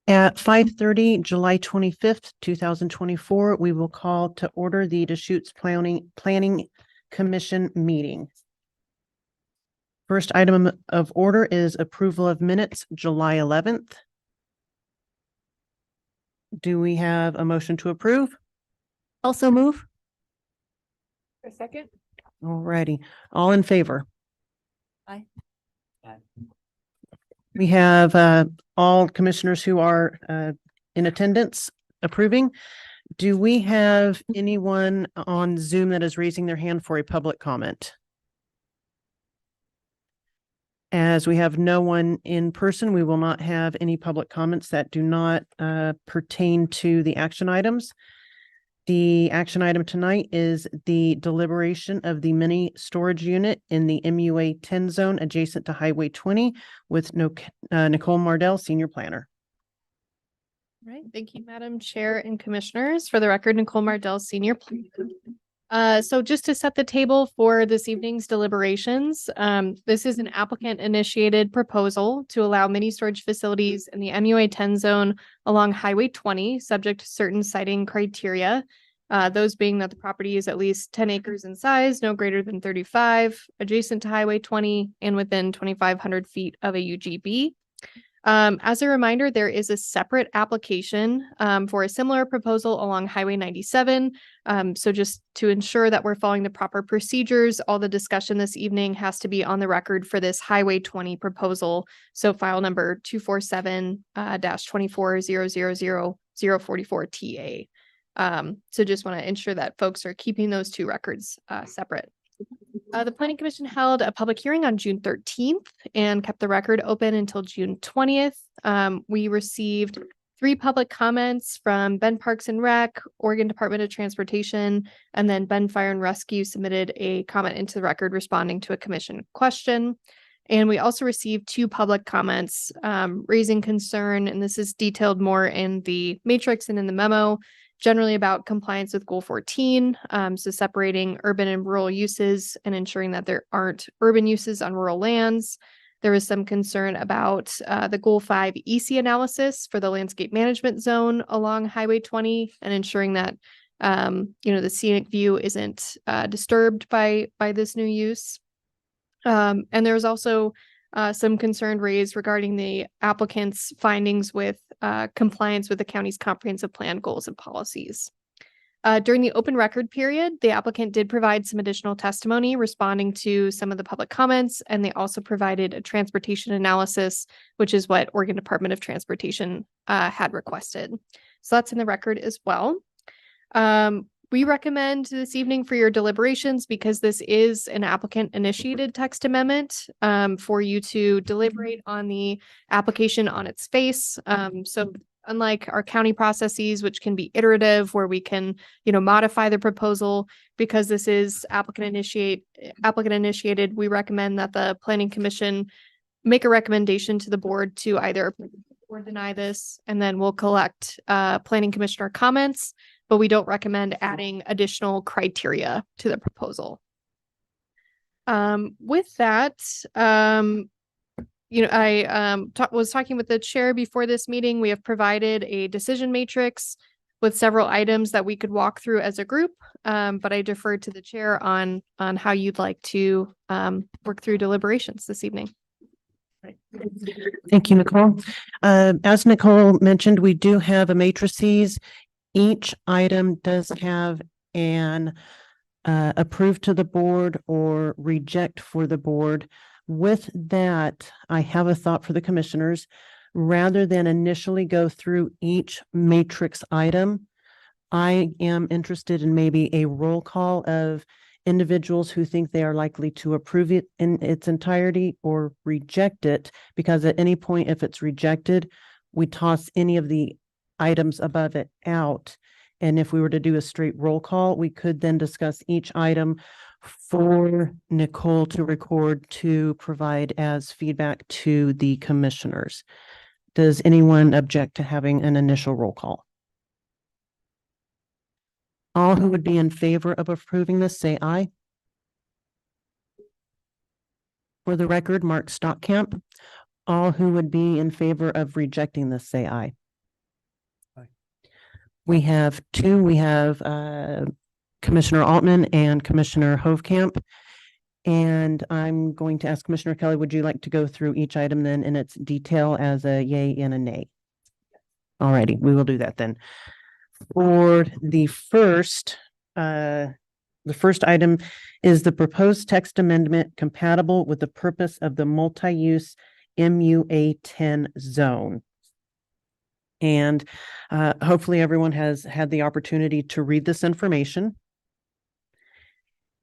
At 5:30, July 25th, 2024, we will call to order the Deschutes Planning Commission meeting. First item of order is approval of minutes, July 11th. Do we have a motion to approve? Also move. A second? All righty. All in favor? Aye. We have all commissioners who are in attendance approving. Do we have anyone on Zoom that is raising their hand for a public comment? As we have no one in person, we will not have any public comments that do not pertain to the action items. The action item tonight is the deliberation of the mini storage unit in the MUA 10 zone adjacent to Highway 20 with Nicole Mardell, Senior Planner. All right, thank you, Madam Chair and Commissioners. For the record, Nicole Mardell, Senior Planner. So just to set the table for this evening's deliberations, this is an applicant-initiated proposal to allow mini storage facilities in the MUA 10 zone along Highway 20, subject to certain siting criteria. Those being that the property is at least 10 acres in size, no greater than 35, adjacent to Highway 20, and within 2,500 feet of a UGB. As a reminder, there is a separate application for a similar proposal along Highway 97. So just to ensure that we're following the proper procedures, all the discussion this evening has to be on the record for this Highway 20 proposal. So file number 247-2400044 TA. So just want to ensure that folks are keeping those two records separate. The Planning Commission held a public hearing on June 13th and kept the record open until June 20th. We received 3 public comments from Bend Parks and Rec, Oregon Department of Transportation, and then Bend Fire and Rescue submitted a comment into the record responding to a commission question. And we also received 2 public comments raising concern, and this is detailed more in the matrix and in the memo, generally about compliance with Goal 14, so separating urban and rural uses and ensuring that there aren't urban uses on rural lands. There was some concern about the Goal 5 EC analysis for the landscape management zone along Highway 20 and ensuring that the scenic view isn't disturbed by this new use. And there was also some concern raised regarding the applicant's findings with compliance with the county's comprehensive plan goals and policies. During the open record period, the applicant did provide some additional testimony responding to some of the public comments, and they also provided a transportation analysis, which is what Oregon Department of Transportation had requested. So that's in the record as well. We recommend this evening for your deliberations, because this is an applicant-initiated text amendment, for you to deliberate on the application on its face. So unlike our county processes, which can be iterative, where we can, modify the proposal, because this is applicant initiated, we recommend that the Planning Commission make a recommendation to the board to either approve or deny this, and then we'll collect Planning Commissioner comments, but we don't recommend adding additional criteria to the proposal. With that, I was talking with the chair before this meeting. We have provided a decision matrix with several items that we could walk through as a group, but I defer to the chair on how you'd like to work through deliberations this evening. Thank you, Nicole. As Nicole mentioned, we do have a matrices. Each item does have an approve to the board or reject for the board. With that, I have a thought for the commissioners. Rather than initially go through each matrix item, I am interested in maybe a roll call of individuals who think they are likely to approve it in its entirety or reject it, because at any point, if it's rejected, we toss any of the items above it out. And if we were to do a straight roll call, we could then discuss each item for Nicole to record to provide as feedback to the commissioners. Does anyone object to having an initial roll call? All who would be in favor of approving this, say aye. For the record, Mark Stockamp. All who would be in favor of rejecting this, say aye. We have two. We have Commissioner Altman and Commissioner Hovkamp. And I'm going to ask Commissioner Kelly, would you like to go through each item then in its detail as a yay and a nay? All righty, we will do that then. For the first item is the proposed text amendment compatible with the purpose of the multi-use MUA 10 zone. And hopefully everyone has had the opportunity to read this information.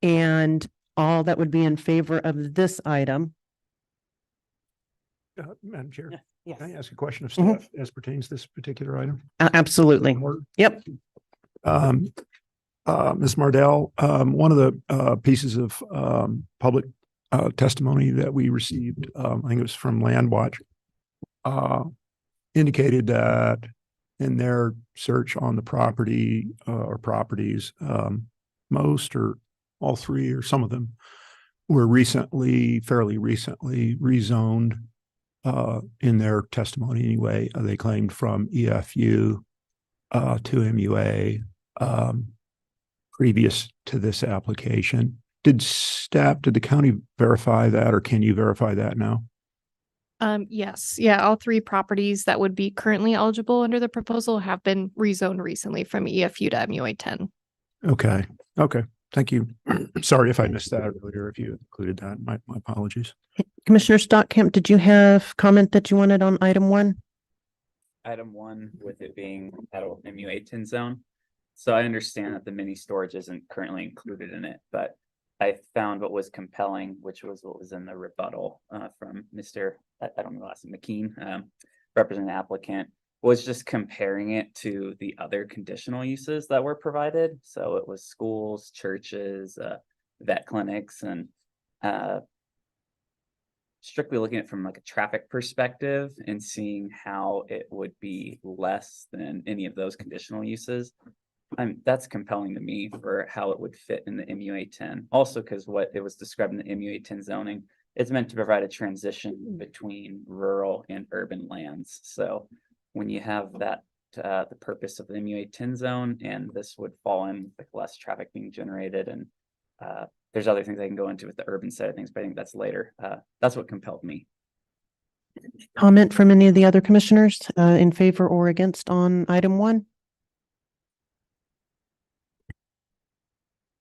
And all that would be in favor of this item. Madam Chair, Yes. can I ask a question of Mhm. staff as pertains to this particular item? Absolutely. Yep. Ms. Mardell, one of the pieces of public testimony that we received, I think it was from Landwatch, indicated that in their search on the property or properties, most or all three or some of them were fairly recently rezoned in their testimony anyway. They claimed from EFU to MUA previous to this application. Did the county verify that, or can you verify that now? Yes, yeah, all three properties that would be currently eligible under the proposal have been rezoned recently from EFU to MUA 10. Okay. Thank you. Sorry if I missed that earlier. If you included that, my apologies. Commissioner Stockamp, did you have comment that you wanted on item one? Item one, with it being adult MUA 10 zone. So I understand that the mini storage isn't currently included in it, but I found what was compelling, which was what was in the rebuttal from Mr. I don't know the last name, McKean, representing the applicant, was just comparing it to the other conditional uses that were provided. So it was schools, churches, vet clinics, and strictly looking at it from like a traffic perspective and seeing how it would be less than any of those conditional uses. That's compelling to me for how it would fit in the MUA 10. Also, because what it was described in the MUA 10 zoning, it's meant to provide a transition between rural and urban lands. So when you have that, the purpose of the MUA 10 zone, and this would fall in with like less traffic being generated, and there's other things I can go into with the urban side of things, but I think that's later. That's what compelled me. Comment from any of the other commissioners in favor or against on item one?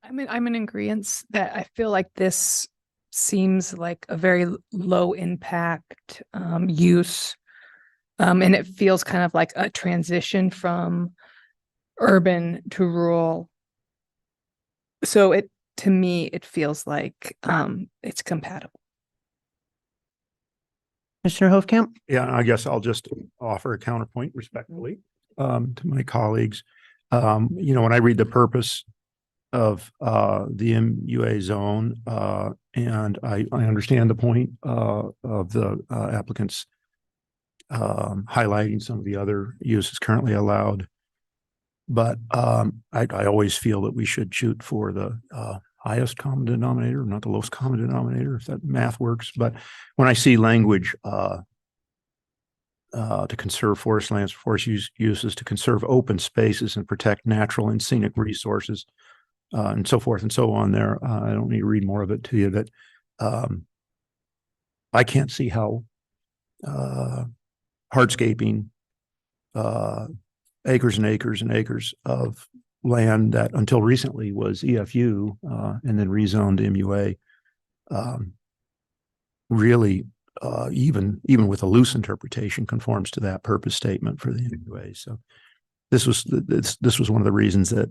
I'm in agreement that I feel like this seems like a very low impact use. And it feels kind of like a transition from urban to rural. So to me, it feels like it's compatible. Commissioner Hovkamp? Yeah, I guess I'll just offer a counterpoint respectfully to my colleagues. When I read the purpose of the MUA zone, and I understand the point of the applicants highlighting some of the other uses currently allowed. But I always feel that we should shoot for the highest common denominator, not the lowest common denominator, if that math works. But when I see language to conserve forest lands, forest uses, to conserve open spaces and protect natural and scenic resources, and so forth and so on there, I don't need to read more of it to you, that I can't see how hardscaping, acres and acres and acres of land that until recently was EFU and then rezoned MUA, really even with a loose interpretation conforms to that purpose statement for the MUA. So this was one of the reasons that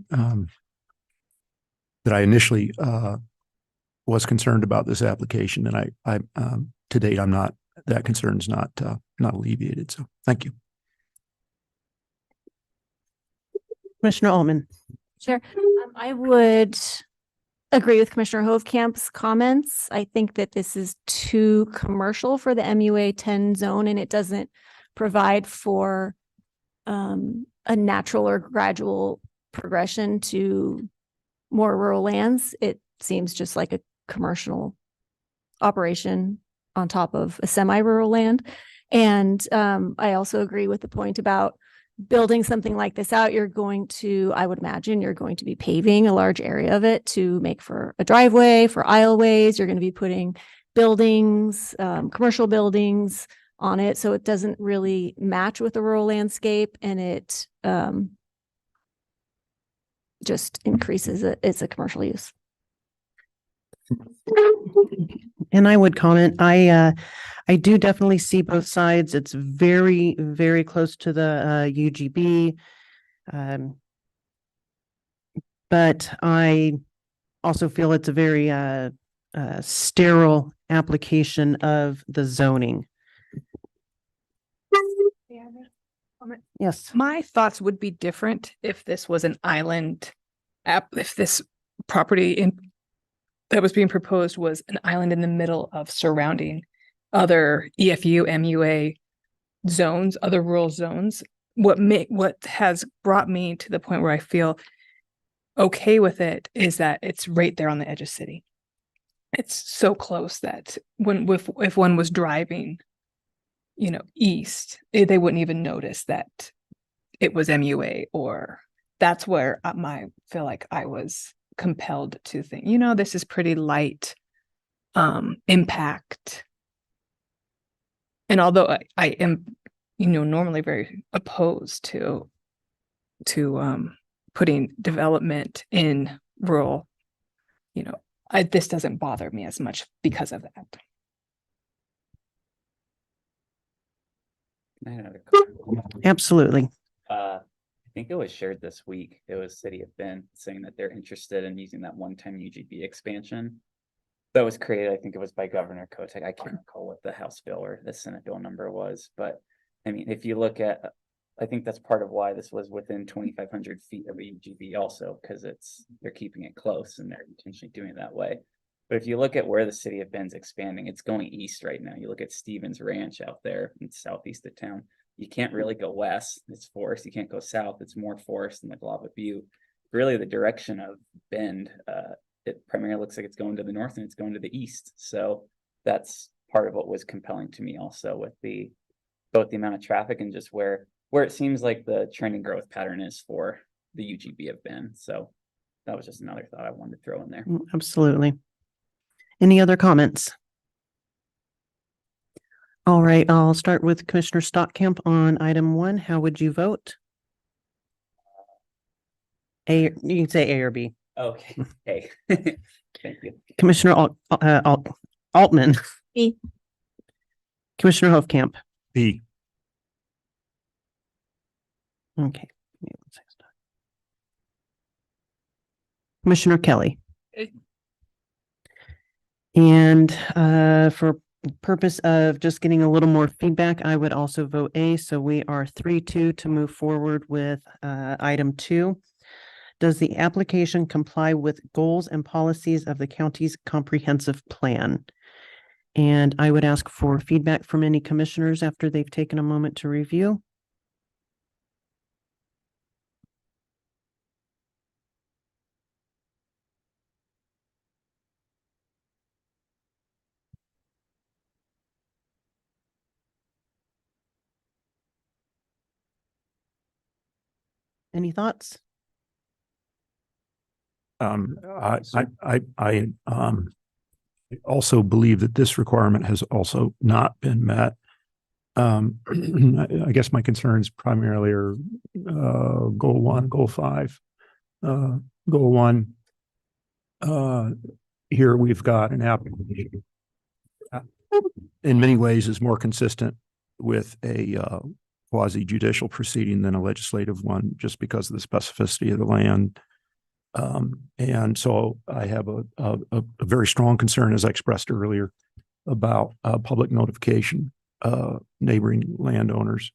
that I initially was concerned about this application, and I to date that concern's not alleviated. So thank you. Commissioner Altman? Sure. I would agree with Commissioner Hovkamp's comments. I think that this is too commercial for the MUA 10 zone, and it doesn't provide for a natural or gradual progression to more rural lands. It seems just like a commercial operation on top of a semi-rural land. And I also agree with the point about building something like this out, you're going to, I would imagine, you're going to be paving a large area of it to make for a driveway, for aisleways. You're going to be putting buildings, commercial buildings on it. So it doesn't really match with the rural landscape, and it just increases it. It's a commercial use. And I would comment, I do definitely see both sides. It's very, very close to the UGB. But I also feel it's a very sterile application of the zoning. Yes. My thoughts would be different if this was an island if this property that was being proposed was an island in the middle of surrounding other EFU, MUA zones, other rural zones. What has brought me to the point where I feel okay with it is that it's right there on the edge of city. It's so close that if one was driving, east, they wouldn't even notice that it was MUA, or that's where I feel like I was compelled to think, this is pretty light impact. And although I am, normally very opposed to putting development in rural, this doesn't bother me as much because of that. I had another comment. Absolutely. I think it was shared this week. It was City of Bend saying that they're interested in using that one-time UGB expansion that was created. I think it was by Governor Kotek. I can't recall what the House bill or the Senate bill number was, but I mean, if you look at, I think that's part of why this was within 2,500 feet of a UGB also, because they're keeping it close and they're intentionally doing it that way. But if you look at where the City of Bend's expanding, it's going east right now. You look at Stevens Ranch out there in southeast of town. You can't really go west. It's forest. You can't go south. It's more forest than like Lava Butte. Really, the direction of Bend, it primarily looks like it's going to the north and it's going to the east. So that's part of what was compelling to me also with both the amount of traffic and just where it seems like the trending growth pattern is for the UGB of Bend. So that was just another thought I wanted to throw in there. Absolutely. Any other comments? All right, I'll start with Commissioner Stockamp on item 1. How would you vote? You can say A or B. Okay. Hey, thank you. Commissioner Altman. B. Commissioner Hofkamp. B. Okay. Give me 1 second. Commissioner Kelly. A. And for purpose of just getting a little more feedback, I would also vote A. So we are 3-2 to move forward with item 2. Does the application comply with goals and policies of the county's comprehensive plan? And I would ask for feedback from any commissioners after they've taken a moment to review. Any thoughts? I also believe that this requirement has also not been met. I guess my concerns primarily are goal 1, goal 5. Goal 1, here we've got an application in many ways is more consistent with a quasi judicial proceeding than a legislative one, just because of the specificity of the land. And so I have a very strong concern, as I expressed earlier, about public notification neighboring landowners.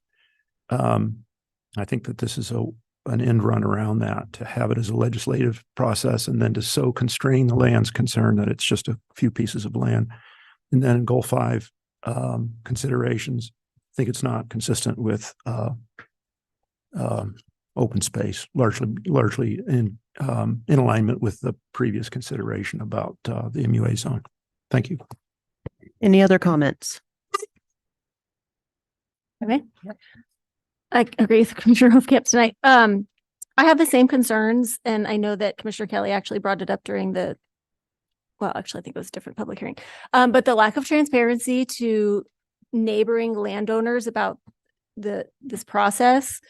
I think that this is an end run around that, to have it as a legislative process and then to so constrain the land's concern that it's just a few pieces of land. And then in goal 5 considerations, I think it's not consistent with open space, largely in alignment with the previous consideration about the MUA zone. Thank you. Any other comments? Okay. I agree with Commissioner Hofkamp tonight. I have the same concerns, and I know that Commissioner Kelly actually brought it up during well, actually, I think it was a different public hearing. But the lack of transparency to neighboring landowners about this process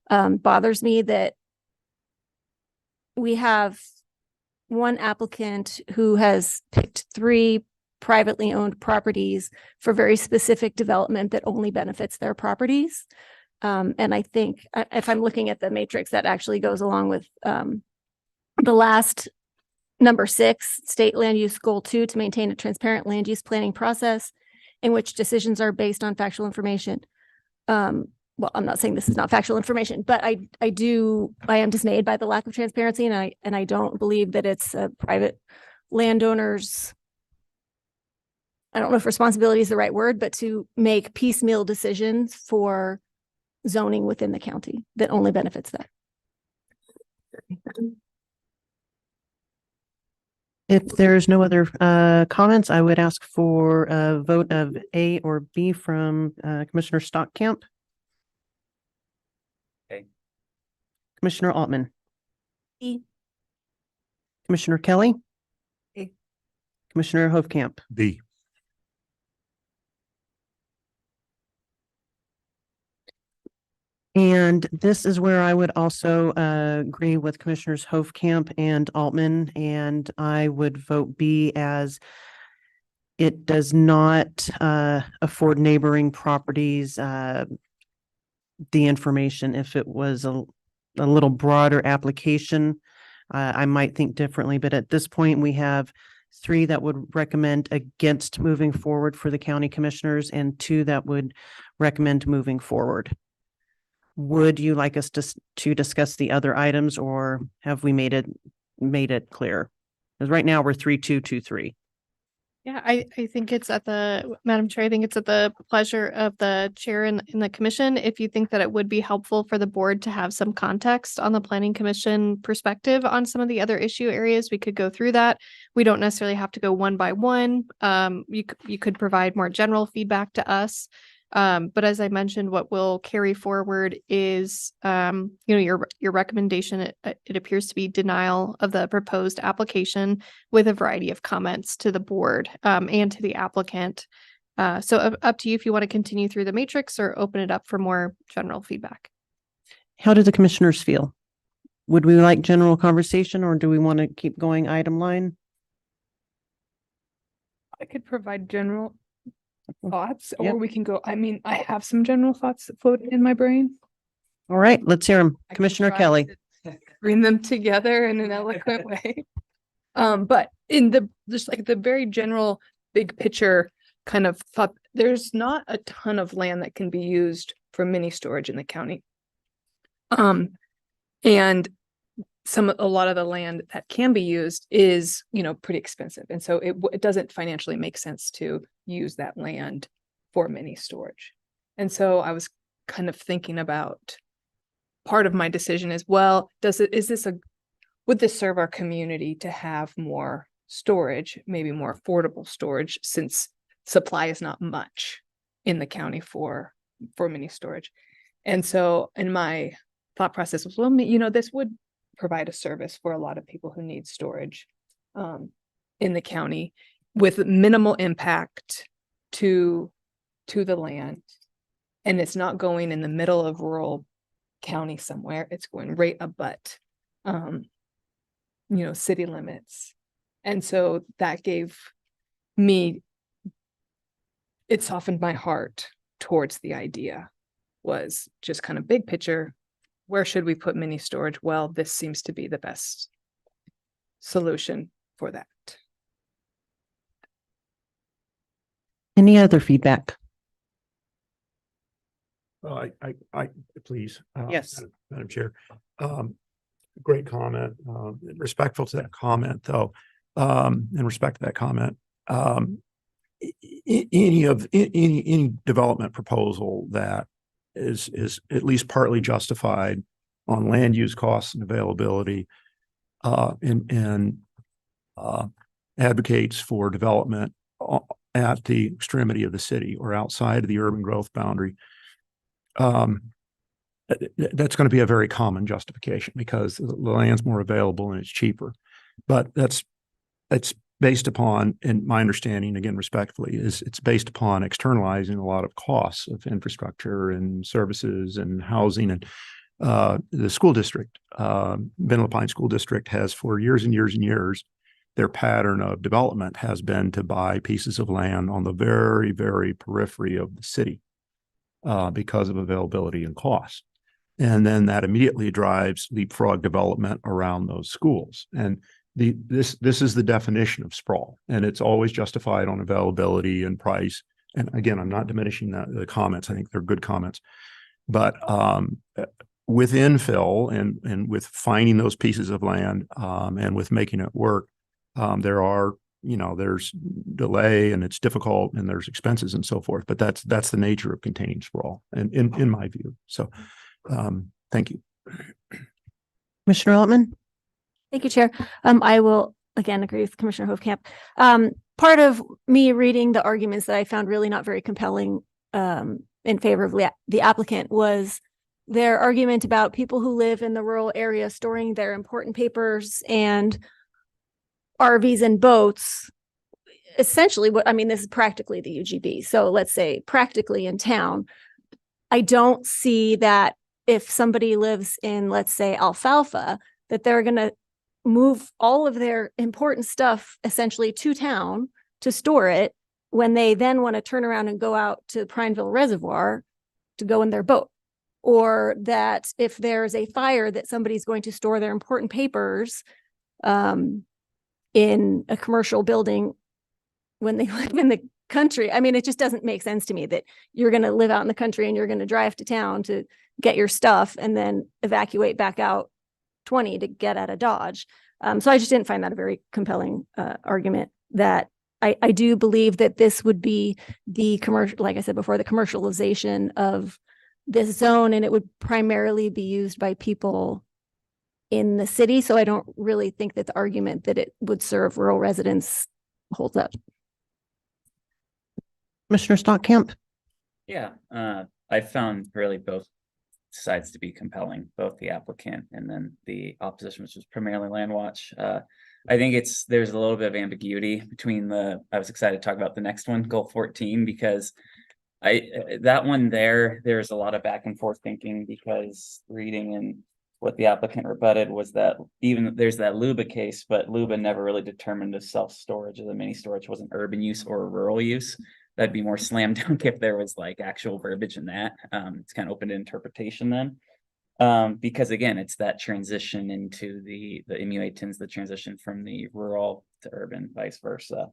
bothers me, that we have one applicant who has picked 3 privately owned properties for very specific development that only benefits their properties. And I think if I'm looking at the matrix, that actually goes along with the last number 6, state land use goal 2, to maintain a transparent land use planning process in which decisions are based on factual information. Well, I'm not saying this is not factual information, but I am dismayed by the lack of transparency, and I don't believe that it's a private landowner's, I don't know if responsibility is the right word, but to make piecemeal decisions for zoning within the county that only benefits them. If there's no other comments, I would ask for a vote of A or B from Commissioner Stockcamp. A. Commissioner Altman. B. Commissioner Kelly. A. Commissioner Hofkamp. B. And this is where I would also agree with Commissioners Hofkamp and Altman, and I would vote B, as it does not afford neighboring properties the information. If it was a little broader application, I might think differently, but at this point, we have 3 that would recommend against moving forward for the county commissioners and 2 that would recommend moving forward. Would you like us to discuss the other items, or have we made it clear? Because right now we're 3-2-2-3. Yeah, I think it's Madam Chair, I think it's at the pleasure of the chair in the commission. If you think that it would be helpful for the board to have some context on the planning commission perspective on some of the other issue areas, we could go through that. We don't necessarily have to go one by one. You could provide more general feedback to us. But as I mentioned, what we'll carry forward is, your recommendation. It appears to be denial of the proposed application with a variety of comments to the board, and to the applicant. So up to you if you want to continue through the matrix or open it up for more general feedback. How do the commissioners feel? Would we like general conversation, or do we want to keep going item line? I could provide general thoughts, Yep. or we can go, I mean, I have some general thoughts that float in my brain. All right, let's hear them. I can Commissioner try Kelly. to bring them together in an eloquent way. But in just like the very general big picture kind of thought, there's not a ton of land that can be used for mini storage in the county. And a lot of the land that can be used is, pretty expensive. And so it doesn't financially make sense to use that land for mini storage. And so I was kind of thinking about, part of my decision is, well, would this serve our community to have more storage, maybe more affordable storage, since supply is not much in the county for mini storage. And so in my thought process was, well, this would provide a service for a lot of people who need storage in the county with minimal impact to the land. And it's not going in the middle of rural county somewhere. It's going right abut, city limits. And so that it softened my heart towards the idea, was just kind of big picture. Where should we put mini storage? Well, this seems to be the best solution for that. Any other feedback? I please. Yes. Madam Chair. Great comment. Respectful to that comment, though. In respect to that comment, any development proposal that is at least partly justified on land use costs and availability, and advocates for development at the extremity of the city or outside of the urban growth boundary, that's going to be a very common justification because the land's more available and it's cheaper. But it's based upon, and my understanding, again, respectfully, is it's based upon externalizing a lot of costs of infrastructure and services and housing. And the school district, Vanilla Pine School District, has for years and years and years, their pattern of development has been to buy pieces of land on the very, very periphery of the city because of availability and cost. And then that immediately drives leapfrog development around those schools. And this is the definition of sprawl, and it's always justified on availability and price. And again, I'm not diminishing the comments. I think they're good comments, but with infill and with finding those pieces of land and with making it work, there's delay and it's difficult and there's expenses and so forth. But that's the nature of containing sprawl, and in my view. So, thank you, Commissioner Altman. Thank you, Chair. I will again agree with Commissioner Hovkamp. Part of me reading the arguments that I found really not very compelling in favor of the applicant was their argument about people who live in the rural area storing their important papers and RVs and boats. Essentially, this is practically the UGB. So let's say practically in town. I don't see that if somebody lives in, let's say, Alfalfa, that they're going to move all of their important stuff essentially to town to store it when they then want to turn around and go out to Prineville Reservoir to go in their boat. Or that if there's a fire, that somebody's going to store their important papers in a commercial building when they live in the country. It just doesn't make sense to me that you're going to live out in the country and you're going to drive to town to get your stuff and then evacuate back out 20 to get out of Dodge. So I just didn't find that a very compelling argument. That I do believe that this would be the commercial, like I said before, the commercialization of this zone, and it would primarily be used by people in the city. So I don't really think that the argument that it would serve rural residents holds up. Commissioner Stockamp. Yeah, I found really both sides to be compelling, both the applicant and then the opposition, which was primarily Land Watch. I think there's a little bit of ambiguity between I was excited to talk about the next one, Goal 14, because that one there's a lot of back and forth thinking, because reading and what the applicant rebutted was that even there's that Luba case, but Luba never really determined if self-storage or the mini storage was an urban use or a rural use. That'd be more slam dunk if there was like actual verbiage in that. It's kind of open to interpretation then. Because again, it's that transition into the MUA-10s, the transition from the rural to urban, vice versa.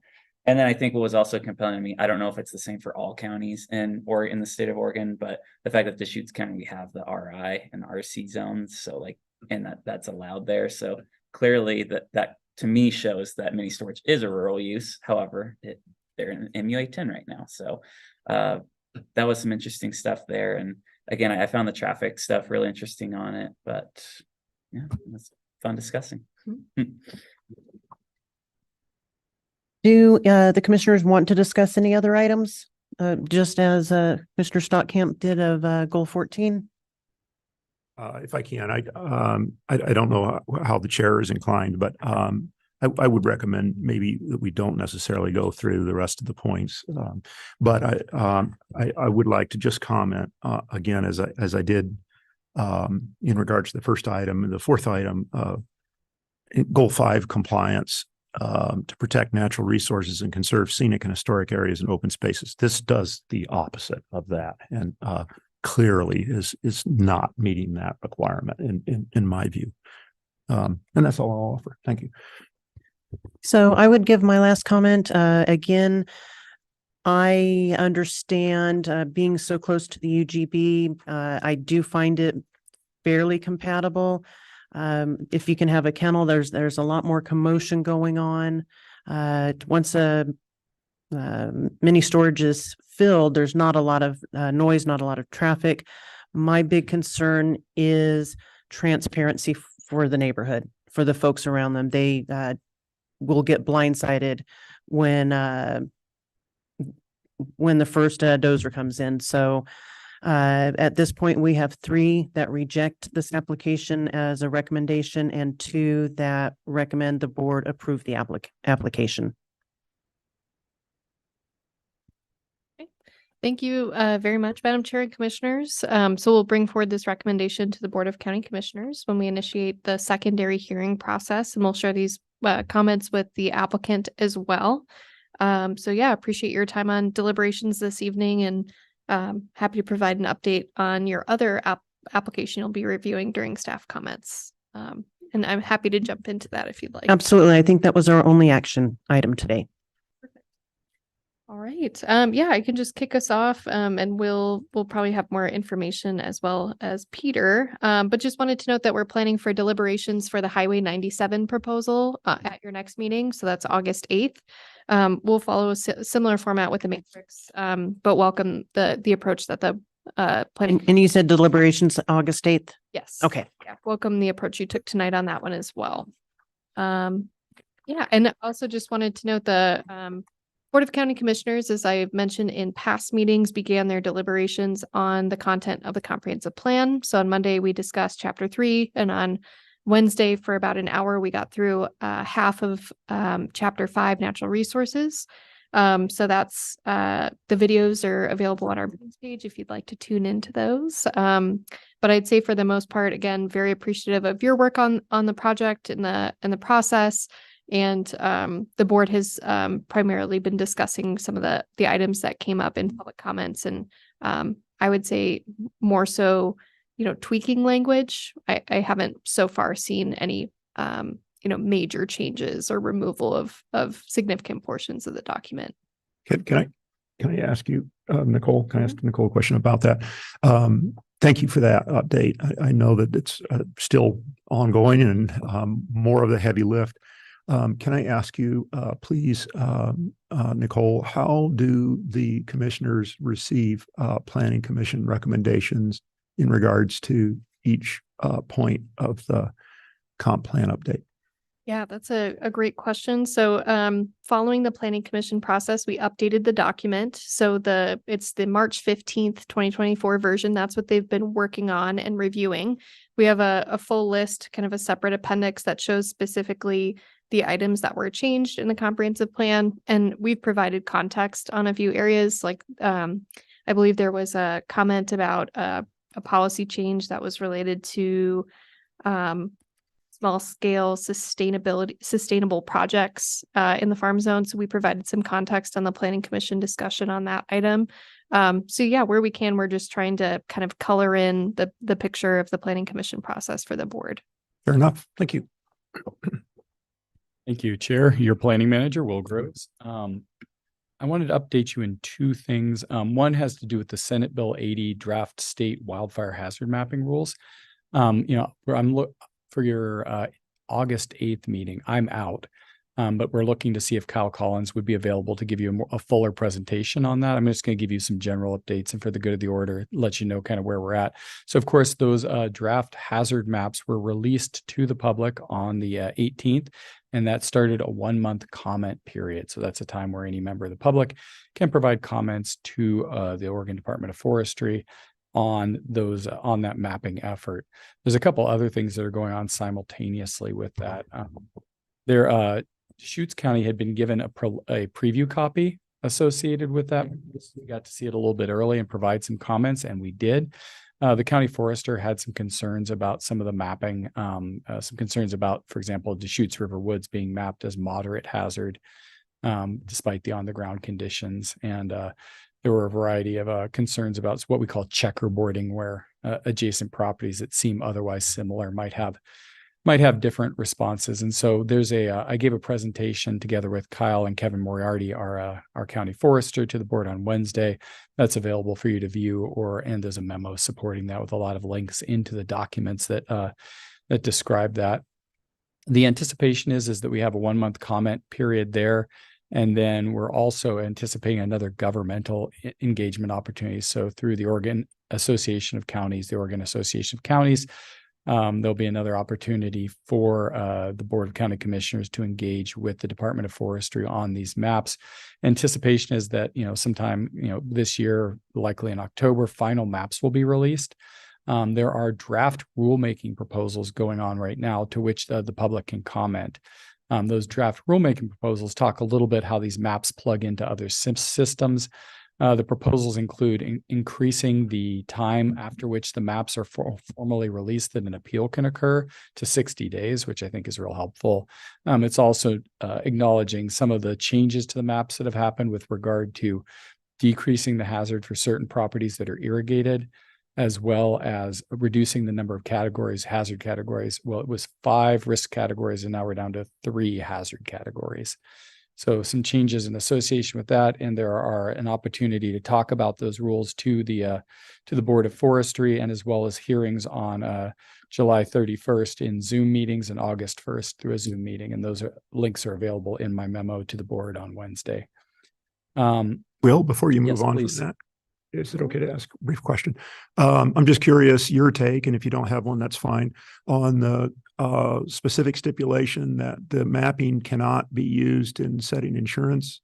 And then I think what was also compelling to me, I don't know if it's the same for all counties or in the state of Oregon, but the fact that Deschutes County, we have the RI and RC zones. So and that's allowed there. So clearly that to me shows that mini storage is a rural use. However, they're in MUA-10 right now. So that was some interesting stuff there. And again, I found the traffic stuff really interesting on it, but yeah, it was fun discussing. Do the commissioners want to discuss any other items? Just as Mr. Stockamp did of Goal 14? If I can, I don't know how the chair is inclined, but I would recommend maybe that we don't necessarily go through the rest of the points. But I would like to just comment again, as I did in regards to the first item and the fourth item, Goal 5 compliance. To protect natural resources and conserve scenic and historic areas and open spaces. This does the opposite of that, and clearly is not meeting that requirement in my view. And that's all I'll offer. Thank you. So I would give my last comment. Again, I understand being so close to the UGB. I do find it fairly compatible. If you can have a kennel, there's a lot more commotion going on. Once a mini storage is filled, there's not a lot of noise, not a lot of traffic. My big concern is transparency for the neighborhood, for the folks around them. They will get blindsided when the first dozer comes in. So At this point, we have 3 that reject this application as a recommendation and 2 that recommend the board approve the application. Thank you very much, Madam Chair and Commissioners. So we'll bring forward this recommendation to the Board of County Commissioners when we initiate the secondary hearing process, and we'll share these comments with the applicant as well. So yeah, appreciate your time on deliberations this evening, and happy to provide an update on your other application you'll be reviewing during staff comments. And I'm happy to jump into that if you'd like. Absolutely. I think that was our only action item today. All right. Yeah, I can just kick us off, and we'll probably have more information as well as Peter. But just wanted to note that we're planning for deliberations for the Highway 97 proposal at your next meeting. So that's August 8th. We'll follow a similar format with the matrix, but welcome the approach that the planning. And you said deliberations August 8th? Yes. Okay. Yeah, welcome the approach you took tonight on that one as well. Yeah, and also just wanted to note the Board of County Commissioners, as I mentioned in past meetings, began their deliberations on the content of the comprehensive plan. So on Monday, we discussed Chapter 3, and on Wednesday, for about an hour, we got through half of Chapter 5, Natural Resources. So that's the videos are available on our page if you'd like to tune into those. But I'd say for the most part, again, very appreciative of your work on the project and the process. And the board has primarily been discussing some of the items that came up in public comments, and I would say more so, tweaking language. I haven't so far seen any major changes or removal of significant portions of the document. Can I ask you, Nicole? Can I ask Nicole a question about that? Thank you for that update. I know that it's still ongoing and more of the heavy lift. Can I ask you, please, Nicole, how do the commissioners receive planning commission recommendations in regards to each point of the comp plan update? Yeah, that's a great question. So following the planning commission process, we updated the document. So it's the March 15th, 2024 version. That's what they've been working on and reviewing. We have a full list, kind of a separate appendix that shows specifically the items that were changed in the comprehensive plan. And we've provided context on a few areas. Like I believe there was a comment about a policy change that was related to small scale sustainable projects in the farm zone. So we provided some context on the planning commission discussion on that item. So yeah, where we can, we're just trying to kind of color in the picture of the planning commission process for the board. Fair enough. Thank you. Thank you, Chair. Your planning manager, Will Groves. I wanted to update you in 2 things. One has to do with the Senate Bill 80 draft state wildfire hazard mapping rules. I'm for your August 8th meeting, I'm out. But we're looking to see if Kyle Collins would be available to give you a fuller presentation on that. I'm just going to give you some general updates, and for the good of the order, let you know kind of where we're at. So of course, those draft hazard maps were released to the public on the 18th, and that started a 1-month comment period. So that's a time where any member of the public can provide comments to the Oregon Department of Forestry on that mapping effort. There's a couple other things that are going on simultaneously with that. Deschutes County had been given a preview copy associated with that. We got to see it a little bit early and provide some comments, and we did. The county forester had some concerns about some of the mapping, some concerns about, for example, Deschutes River Woods being mapped as moderate hazard, despite the on-the-ground conditions. And there were a variety of concerns about what we call checkerboarding, where adjacent properties that seem otherwise similar might have different responses. And so I gave a presentation together with Kyle and Kevin Moriarty, our county forester, to the board on Wednesday. That's available for you to view, and there's a memo supporting that with a lot of links into the documents that describe that. The anticipation is that we have a 1-month comment period there. And then we're also anticipating another governmental engagement opportunity. So through the Oregon Association of Counties, There'll be another opportunity for the Board of County Commissioners to engage with the Department of Forestry on these maps. Anticipation is that, sometime, this year, likely in October, final maps will be released. There are draft rulemaking proposals going on right now to which the public can comment. Those draft rulemaking proposals talk a little bit how these maps plug into other systems. The proposals include increasing the time after which the maps are formally released that an appeal can occur to 60 days, which I think is real helpful. It's also acknowledging some of the changes to the maps that have happened with regard to decreasing the hazard for certain properties that are irrigated, as well as reducing the number of categories, hazard categories. Well, it was 5 risk categories, and now we're down to 3 hazard categories. So some changes in association with that, and there are an opportunity to talk about those rules to the Board of Forestry, and as well as hearings on July 31st in Zoom meetings and August 1st through a Zoom meeting. And those links are available in my memo to the board on Wednesday. Will, before you move Yes, on please. from that, is it okay to ask a brief question? I'm just curious, your take, and if you don't have one, that's fine, on the specific stipulation that the mapping cannot be used in setting insurance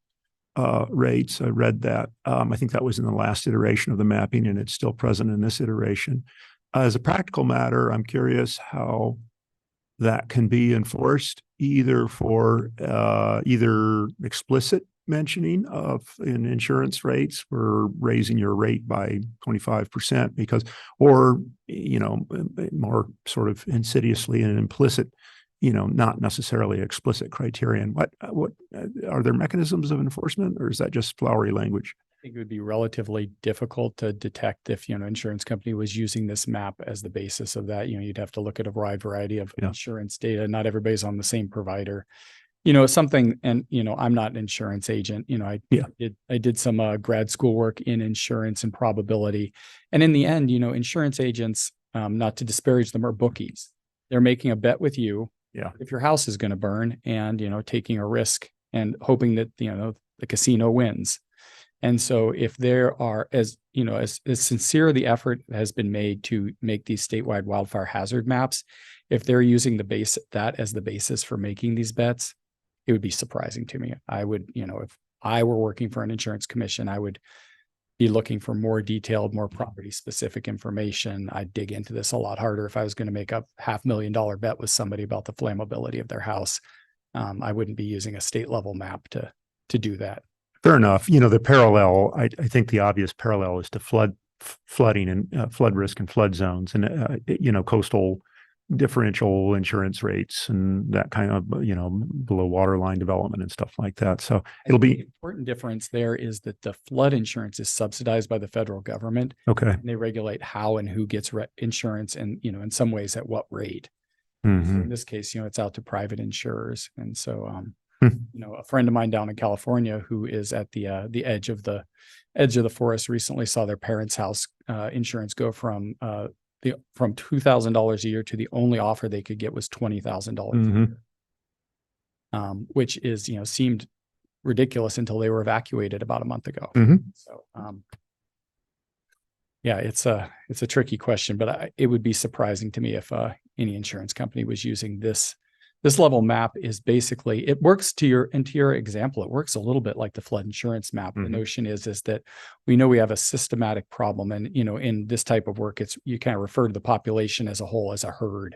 rates. I read that. I think that was in the last iteration of the mapping, and it's still present in this iteration. As a practical matter, I'm curious how that can be enforced, either for either explicit mentioning of in insurance rates, we're raising your rate by 25% because, or, more sort of insidiously and implicit, not necessarily explicit criterion. What are there mechanisms of enforcement, or is that just flowery language? I think it would be relatively difficult to detect if, insurance company was using this map as the basis of that. You'd have to look at a wide variety of insurance data. Not everybody's on the same provider. Something, and, I'm not an insurance agent. I did some grad school work in insurance and probability. And in the end, insurance agents, not to disparage them, are bookies. They're making a bet with you. Yeah. If your house is going to burn, and, taking a risk and hoping that, the casino wins. And so if there are, as sincere the effort has been made to make these statewide wildfire hazard maps, if they're using that as the basis for making these bets, it would be surprising to me. I would, if I were working for an insurance commission, I would be looking for more detailed, more property specific information. I'd dig into this a lot harder if I was going to make a $500,000 bet with somebody about the flammability of their house. I wouldn't be using a state level map to do that. Fair enough. The parallel, I think the obvious parallel is to flooding and flood risk and flood zones and, coastal differential insurance rates and that kind of, below waterline development and stuff like that. So it'll The be important difference there is that the flood insurance is subsidized by the federal government. okay. And they regulate how and who gets insurance, and, in some ways at what rate. So Mhm. in this case, it's out to private insurers. And so, Hmm. a friend of mine down in California who is at the edge of the forest recently saw their parents' house insurance go from $2,000 a year to the only offer they could get was $20,000, Mhm. which is, seemed ridiculous until they were evacuated about a month ago. Mhm. So, yeah, it's a tricky question, but it would be surprising to me if any insurance company was using this level map. Is basically, it works to your example. It works a little bit like the flood insurance map. The Mhm. notion is that we know we have a systematic problem, and in this type of work, you kind of refer to the population as a whole as a herd,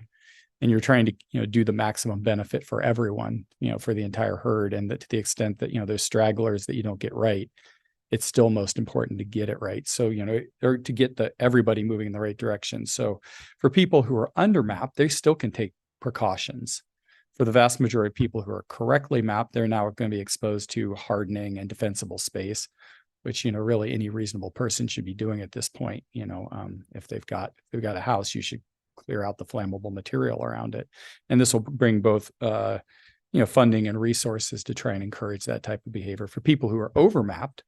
and you're trying to do the maximum benefit for everyone, for the entire herd, and that to the extent that there's stragglers that you don't get right, it's still most important to get it right. So, or to get everybody moving in the right direction. So for people who are under mapped, they still can take precautions. For the vast majority of people who are correctly mapped, they're now going to be exposed to hardening and defensible space, which, really any reasonable person should be doing at this point. If they've got a house, you should clear out the flammable material around it. And this will bring both, funding and resources to try and encourage that type of behavior. For people who are over mapped,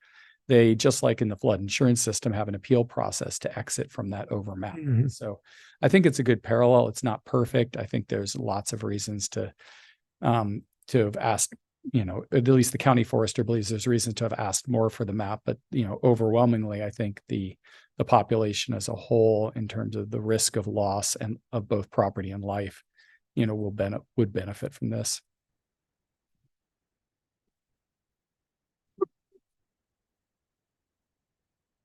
they, just like in the flood insurance system, have an appeal process to exit from that overmap. Mhm. So I think it's a good parallel. It's not perfect. I think there's lots of reasons to have asked, at least the county forester believes there's reason to have asked more for the map. But, overwhelmingly, I think the the population as a whole in terms of the risk of loss and of both property and life, would benefit from this.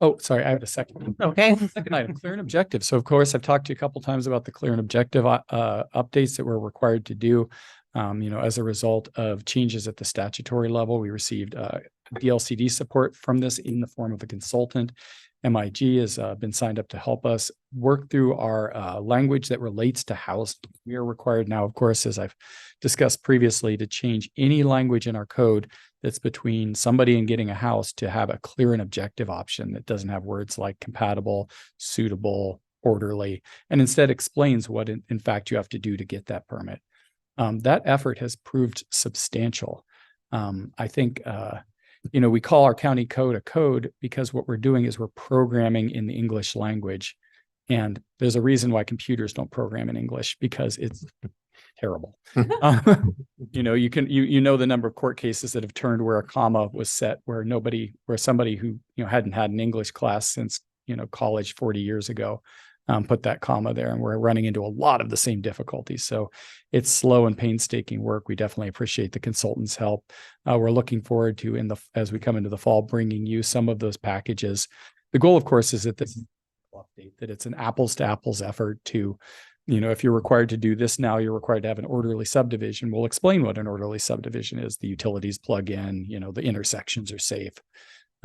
Oh, sorry, I have a second. Okay. Second item, clear and objective. So of course, I've talked to you a couple times about the clear and objective updates that we're required to do. As a result of changes at the statutory level, we received DLCD support from this in the form of a consultant. MIG has been signed up to help us work through our language that relates to housing. We are required now, of course, as I've discussed previously, to change any language in our code that's between somebody and getting a house to have a clear and objective option that doesn't have words like compatible, suitable, orderly, and instead explains what in fact you have to do to get that permit. That effort has proved substantial. I think, we call our county code a code because what we're doing is we're programming in the English language. And there's a reason why computers don't program in English, because it's terrible. You know the number of court cases that have turned where a comma was set where somebody who hadn't had an English class since college 40 years ago put that comma there, and we're running into a lot of the same difficulties. So it's slow and painstaking work. We definitely appreciate the consultants' help. We're looking forward to, as we come into the fall, bringing you some of those packages. The goal, of course, is that it's an apples to apples effort to, if you're required to do this now, you're required to have an orderly subdivision. We'll explain what an orderly subdivision is. The utilities plug in, the intersections are safe.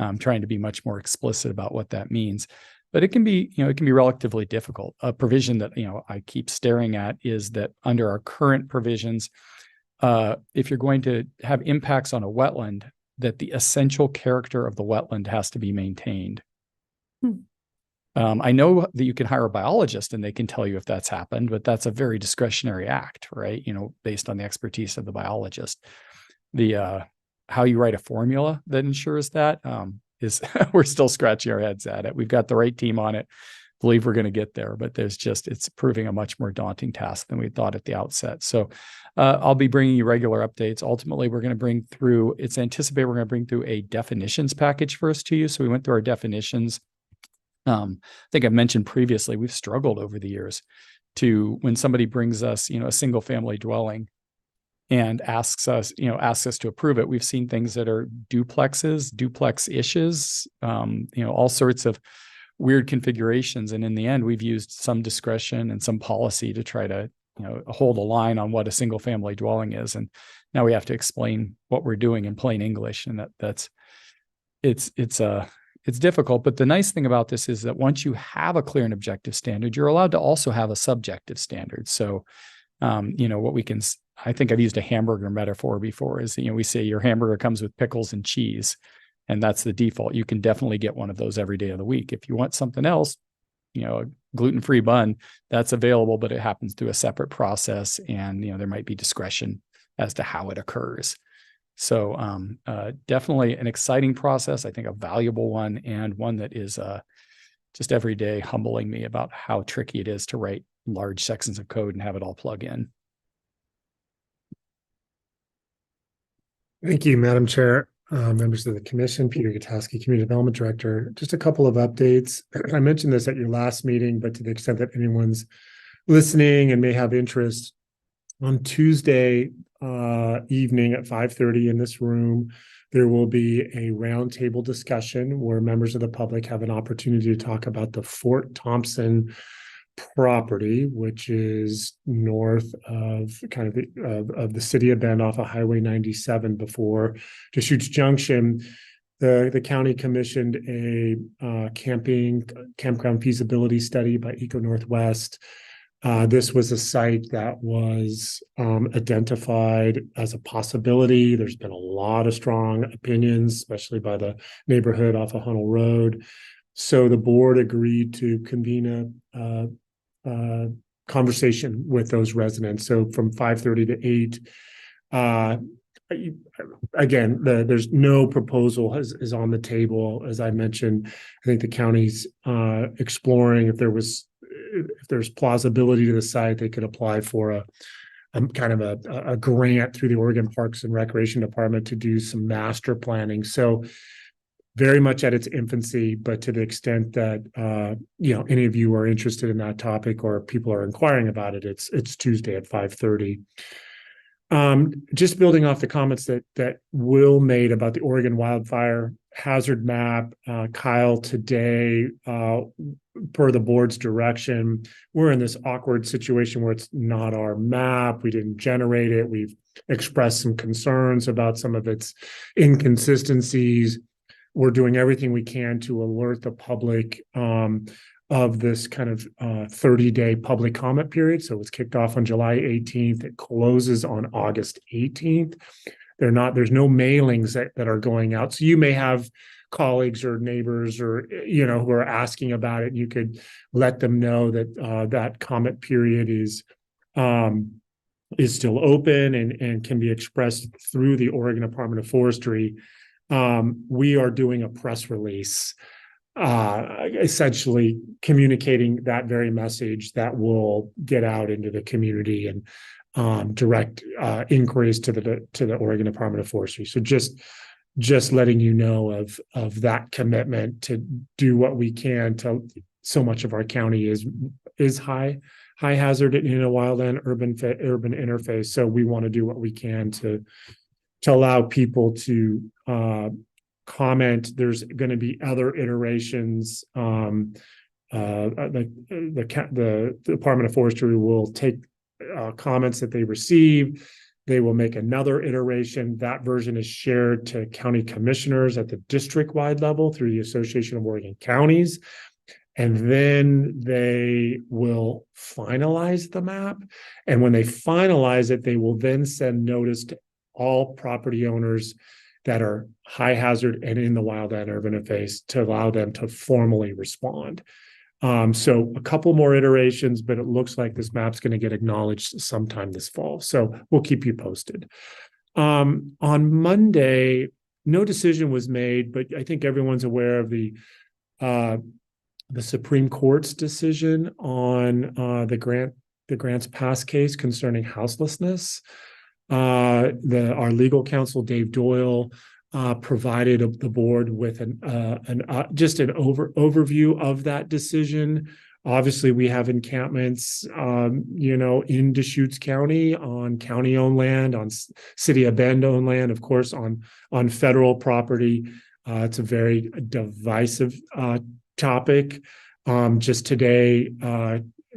I'm trying to be much more explicit about what that means. But it can be relatively difficult. A provision that, I keep staring at is that under our current provisions, if you're going to have impacts on a wetland, that the essential character of the wetland has to be maintained. I know that you can hire a biologist and they can tell you if that's happened, but that's a very discretionary act, right? Based on the expertise of the biologist. How you write a formula that ensures that, is we're still scratching our heads at it. We've got the right team on it. Believe we're going to get there, but it's proving a much more daunting task than we thought at the outset. So I'll be bringing you regular updates. Ultimately, it's anticipated we're going to bring through a definitions package first to you. So we went through our definitions. I think I've mentioned previously, we've struggled over the years when somebody brings us, a single family dwelling and asks us to approve it. We've seen things that are duplexes, duplex-ishes, all sorts of weird configurations. And in the end, we've used some discretion and some policy to try to, hold a line on what a single family dwelling is. And now we have to explain what we're doing in plain English. And it's difficult. But the nice thing about this is that once you have a clear and objective standard, you're allowed to also have a subjective standard. So, I think I've used a hamburger metaphor before is, we say your hamburger comes with pickles and cheese, and that's the default. You can definitely get one of those every day of the week. If you want something else, a gluten-free bun, that's available, but it happens through a separate process. And, there might be discretion as to how it occurs. So definitely an exciting process, I think a valuable one, and one that is just every day humbling me about how tricky it is to write large sections of code and have it all plug in. Thank you, Madam Chair, members of the commission, Peter Gutowski, Community Development Director. Just a couple of updates. I mentioned this at your last meeting, but to the extent that anyone's listening and may have interest, on Tuesday evening at 5:30 in this room, there will be a roundtable discussion where members of the public have an opportunity to talk about the Fort Thompson property, which is north of of the city of Bend off of Highway 97 before Deschutes Junction. The county commissioned a campground feasibility study by Eco Northwest. This was a site that was identified as a possibility. There's been a lot of strong opinions, especially by the neighborhood off of Hunnell Road. So the board agreed to convene a conversation with those residents. So from 5:30 to 8, again, there's no proposal is on the table. As I mentioned, I think the county's exploring if there's plausibility to the site, they could apply for a grant through the Oregon Parks and Recreation Department to do some master planning. So very much at its infancy, but to the extent that, any of you are interested in that topic or people are inquiring about it, it's Tuesday at 5:30. Just building off the comments that Will made about the Oregon wildfire hazard map, Kyle, today, per the board's direction, we're in this awkward situation where it's not our map. We didn't generate it. We've expressed some concerns about some of its inconsistencies. We're doing everything we can to alert the public of this kind of 30-day public comment period. So it's kicked off on July 18th. It closes on August 18th. There's no mailings that are going out. So you may have colleagues or neighbors or, who are asking about it. You could let them know that that comment period is still open and can be expressed through the Oregon Department of Forestry. We are doing a press release, essentially communicating that very message that will get out into the community and direct inquiries to the Oregon Department of Forestry. So just letting you know of that commitment to do what we can to. So much of our county is high hazard in a wildland urban interface. So we want to do what we can to allow people to comment. There's going to be other iterations. The Department of Forestry will take comments that they receive. They will make another iteration. That version is shared to county commissioners at the district-wide level through the Association of Oregon Counties. And then they will finalize the map. And when they finalize it, they will then send notice to all property owners that are high hazard and in the wildland urban interface to allow them to formally respond. So a couple more iterations, but it looks like this map's going to get acknowledged sometime this fall. So we'll keep you posted. On Monday, no decision was made, but I think everyone's aware of the Supreme Court's decision on the Grants Pass case concerning houselessness. Our legal counsel, Dave Doyle, provided the board with just an overview of that decision. Obviously, we have encampments, in Deschutes County on county-owned land, on City of Bend-owned land, of course, on federal property. It's a very divisive topic. Just today,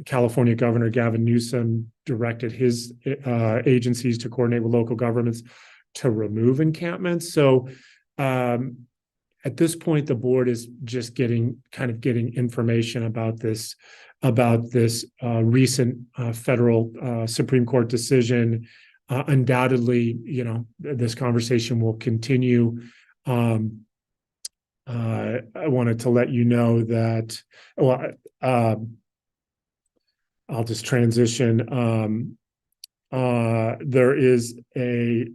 California Governor Gavin Newsom directed his agencies to coordinate with local governments to remove encampments. So at this point, the board is just getting information about this recent federal Supreme Court decision. Undoubtedly, this conversation will continue. I wanted to let you know that, I'll just transition. There is a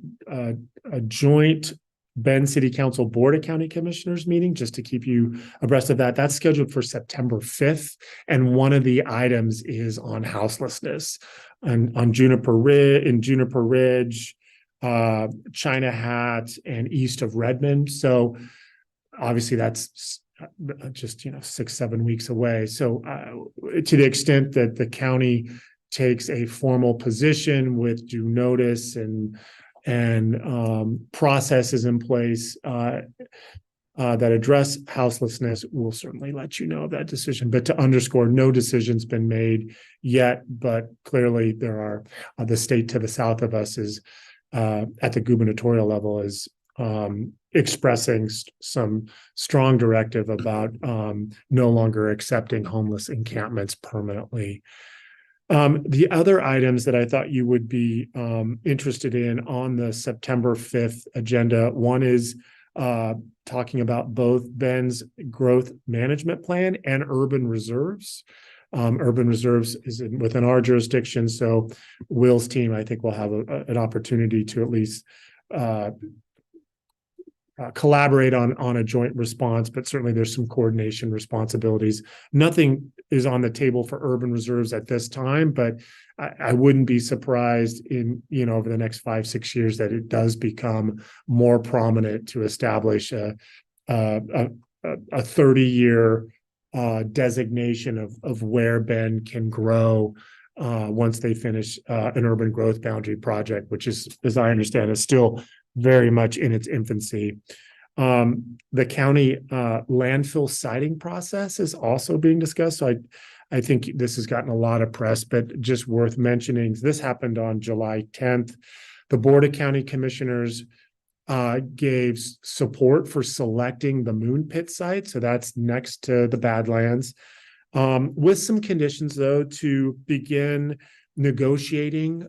joint Bend City Council Board of County Commissioners meeting, just to keep you abreast of that. That's scheduled for September 5th. And one of the items is on houselessness on Juniper Ridge, China Hat, and east of Redmond. So obviously that's just 6-7 weeks away. So to the extent that the county takes a formal position with due notice and processes in place that address houselessness, we'll certainly let you know of that decision. But to underscore, no decision's been made yet, but clearly there are the state to the south of us is at the gubernatorial level is expressing some strong directive about no longer accepting homeless encampments permanently. The other items that I thought you would be interested in on the September 5th agenda, one is talking about both Bend's growth management plan and urban reserves. Urban reserves is within our jurisdiction, so Will's team, I think, will have an opportunity to at least collaborate on a joint response, but certainly there's some coordination responsibilities. Nothing is on the table for urban reserves at this time, but I wouldn't be surprised in, over the next 5-6 years that it does become more prominent to establish a a 30-year designation of where Bend can grow once they finish an urban growth boundary project, which is, as I understand, is still very much in its infancy. The county landfill siting process is also being discussed. So I think this has gotten a lot of press, but just worth mentioning, this happened on July 10th. The Board of County Commissioners gave support for selecting the Moon Pit site. So that's next to the Badlands, with some conditions though, to begin negotiating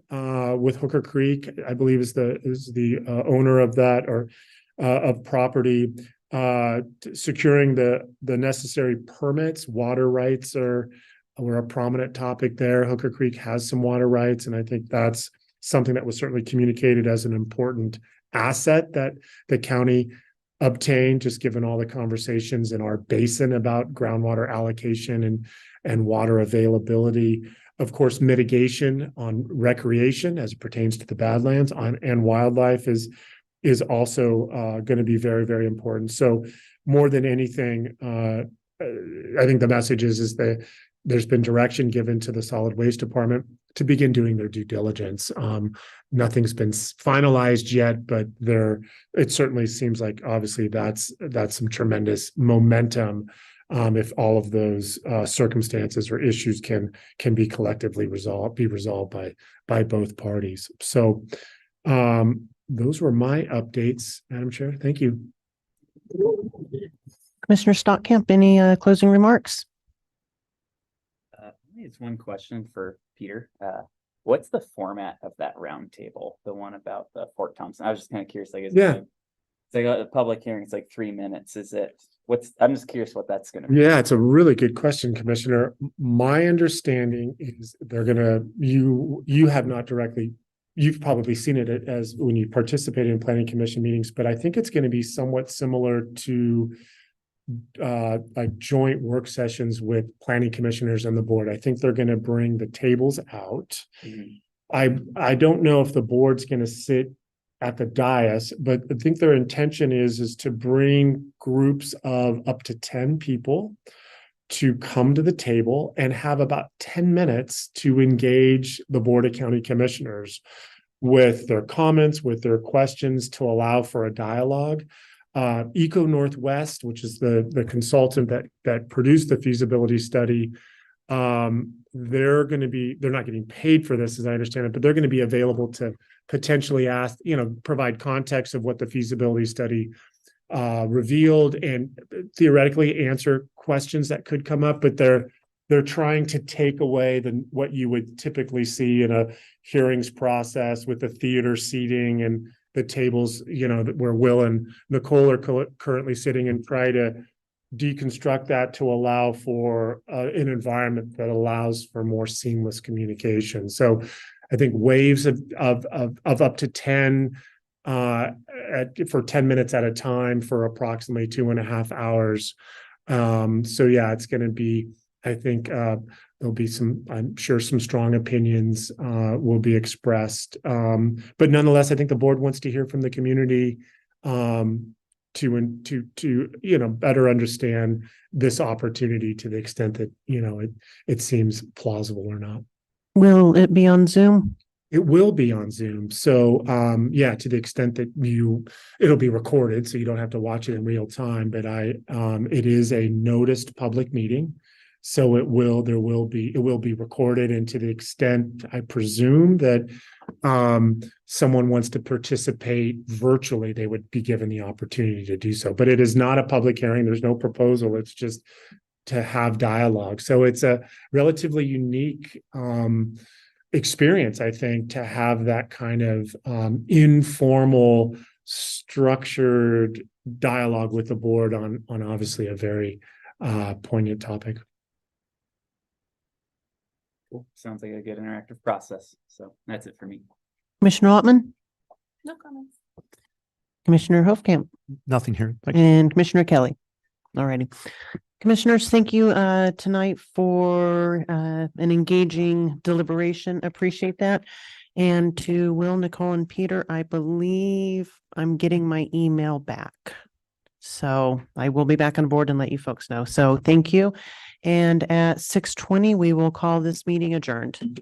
with Hooker Creek, I believe is the owner of that or of property, securing the necessary permits. Water rights were a prominent topic there. Hooker Creek has some water rights, and I think that's something that was certainly communicated as an important asset that the county obtained, just given all the conversations in our basin about groundwater allocation and water availability. Of course, mitigation on recreation as it pertains to the Badlands and wildlife is also going to be very, very important. So more than anything, I think the message is that there's been direction given to the solid waste department to begin doing their due diligence. Nothing's been finalized yet, but it certainly seems like obviously that's some tremendous momentum if all of those circumstances or issues can be collectively resolved by both parties. So those were my updates, Madam Chair. Thank you. Commissioner Stockamp, any closing remarks? It's one question for Peter. What's the format of that roundtable? The one about the Fort Thompson? I was just kind of curious. Like, it's like a public hearing. It's like 3 minutes. I'm just curious what that's going to be. Yeah, it's a really good question, Commissioner. My understanding is you have not directly, you've probably seen it as when you participated in planning commission meetings, but I think it's going to be somewhat similar to like joint work sessions with planning commissioners and the board. I think they're going to bring the tables out. Mm-hmm. I don't know if the board's going to sit at the dais, but I think their intention is to bring groups of up to 10 people to come to the table and have about 10 minutes to engage the Board of County Commissioners with their comments, with their questions, to allow for a dialogue. Eco Northwest, which is the consultant that produced the feasibility study, they're not getting paid for this, as I understand it, but they're going to be available to potentially provide context of what the feasibility study revealed and theoretically answer questions that could come up. But they're trying to take away what you would typically see in a hearings process with the theater seating and the tables, where Will and Nicole are currently sitting, and try to deconstruct that to allow for an environment that allows for more seamless communication. So I think waves of up to 10 for 10 minutes at a time for approximately 2.5 hours. So yeah, it's going to be, I think there'll be I'm sure some strong opinions will be expressed. But nonetheless, I think the board wants to hear from the community to better understand this opportunity to the extent that, it seems plausible or not. Will it be on Zoom? It will be on Zoom. So to the extent that it'll be recorded, so you don't have to watch it in real time, but it is a noticed public meeting. So it will be recorded, and to the extent I presume that someone wants to participate virtually, they would be given the opportunity to do so. But it is not a public hearing. There's no proposal. It's just to have dialogue. So it's a relatively unique experience, I think, to have that kind of informal, structured dialogue with the board on obviously a very poignant topic. Cool. Sounds like a good interactive process. So that's it for me. Commissioner Ottman, No comments. Commissioner Hofkamp, Nothing here. Thank you. and Commissioner Kelly. All righty. Commissioners, thank you tonight for an engaging deliberation. Appreciate that. And to Will, Nicole, and Peter, I believe I'm getting my email back. So I will be back on board and let you folks know. So thank you. And at 6:20, we will call this meeting adjourned.